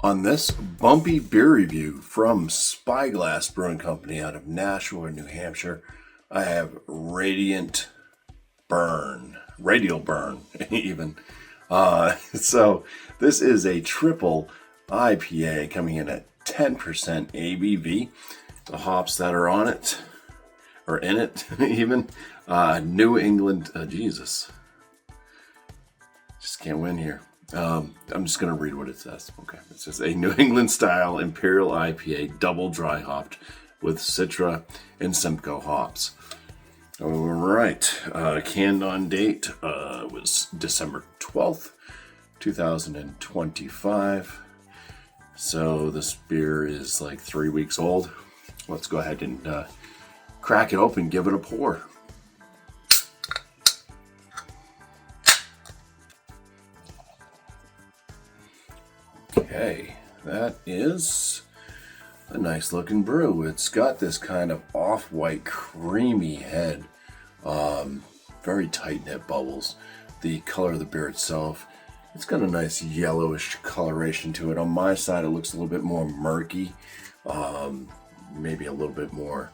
On this bumpy beer review from Spyglass Brewing Company out of Nashua, New Hampshire, I have Radial Burn, even. So this is a triple IPA coming in at 10% ABV. The hops that are on it, or in it even, New England, Jesus. Just can't win here. I'm just going to read what it says. Okay. It says a New England style Imperial IPA double dry hopped with Citra and Simcoe hops. All right. Canned on date was December 12th, 2025. So this beer is like 3 weeks old. Let's go ahead and crack it open, give it a pour. Okay, that is a nice looking brew. It's got this kind of off-white creamy head, very tight knit bubbles. The color of the beer itself, it's got a nice yellowish coloration to it. On my side it looks a little bit more murky, maybe a little bit more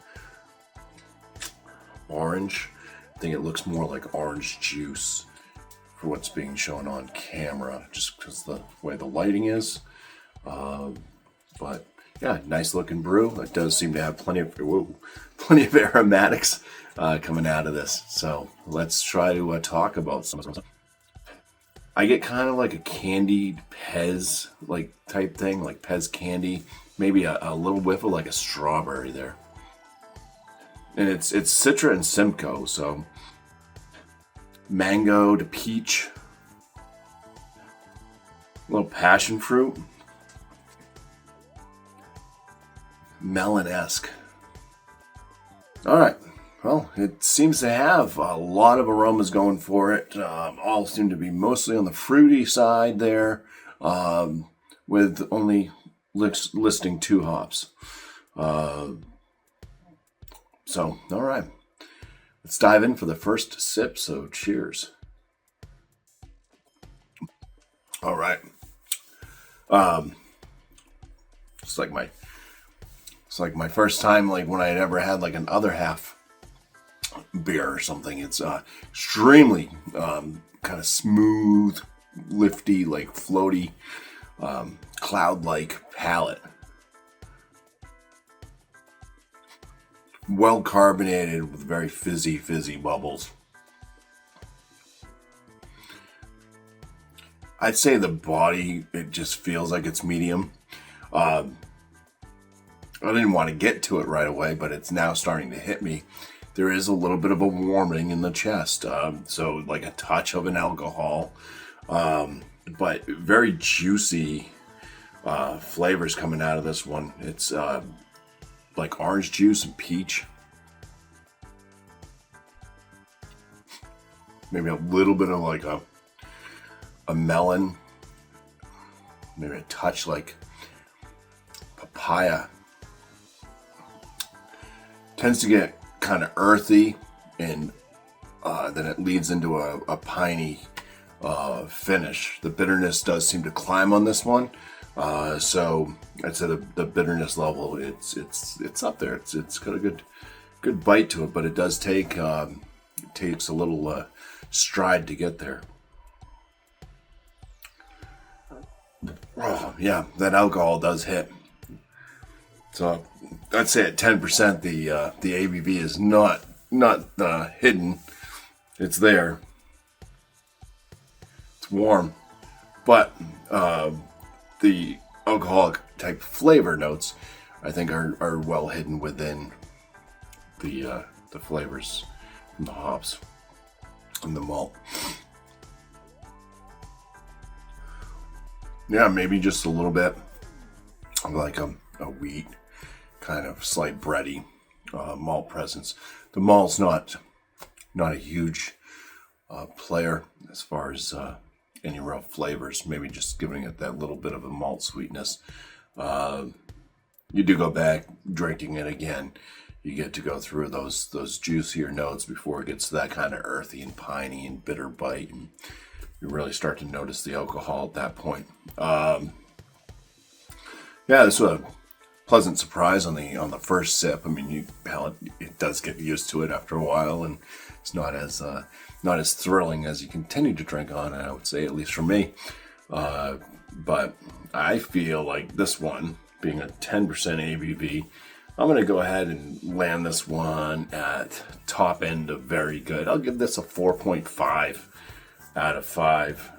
orange. I think it looks more like orange juice for what's being shown on camera, just because the way the lighting is. But yeah, nice looking brew. It does seem to have plenty of aromatics coming out of this. So let's try to talk about some of them. I get kind of like a candied Pez like type thing, like Pez candy, maybe a little whiff of like a strawberry there. And it's Citra and Simcoe, so mango to peach, a little passion fruit, melon-esque. All right, well, it seems to have a lot of aromas going for it. All seem to be mostly on the fruity side there, with only listing 2 hops. So, all right. Let's dive in for the first sip, so cheers. All right. It's like my first time, like when I had ever had like an other half beer or something. It's extremely kind of smooth, lifty, like floaty, cloud-like palate. Well carbonated with very fizzy bubbles. I'd say the body, it just feels like it's medium. I didn't want to get to it right away, but it's now starting to hit me. There is a little bit of a warming in the chest, so like a touch of an alcohol, but very juicy flavors coming out of this one. It's like orange juice and peach. Maybe a little bit of like a melon. Maybe a touch like papaya. Tends to get kind of earthy, and then it leads into a piney finish. The bitterness does seem to climb on this one. So I'd say the bitterness level, it's up there. It's got a good bite to it, but it does take it takes a little stride to get there. Oh yeah, that alcohol does hit. So I'd say at 10%, the ABV is not hidden. It's there. It's warm, but the alcoholic type flavor notes, I think, are well hidden within the flavors from the hops and the malt. Yeah, maybe just a little bit of like a wheat kind of slight bready malt presence. The malt's not a huge player as far as any real flavors, maybe just giving it that little bit of a malt sweetness. You do go back drinking it again, you get to go through those juicier notes before it gets to that kind of earthy and piney and bitter bite, and you really start to notice the alcohol at that point. Yeah, this was a pleasant surprise on the first sip. I mean, it does get used to it after a while, and it's not as thrilling as you continue to drink on it, I would say, at least for me. But I feel like this one, being a 10% ABV, I'm going to go ahead and land this one at top end of very good. I'll give this a 4.5 out of 5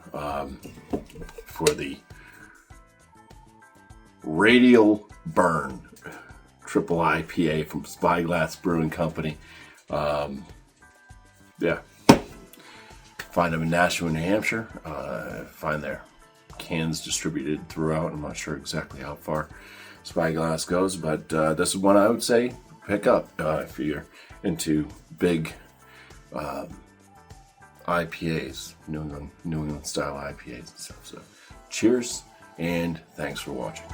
for the RADIAL BURN triple IPA from Spyglass Brewing Company. Yeah. Find them in Nashua, New Hampshire. Find their cans distributed throughout. I'm not sure exactly how far Spyglass goes, but this is one I would say pick up if you're into big IPAs, New England style IPAs and stuff. So cheers, and thanks for watching.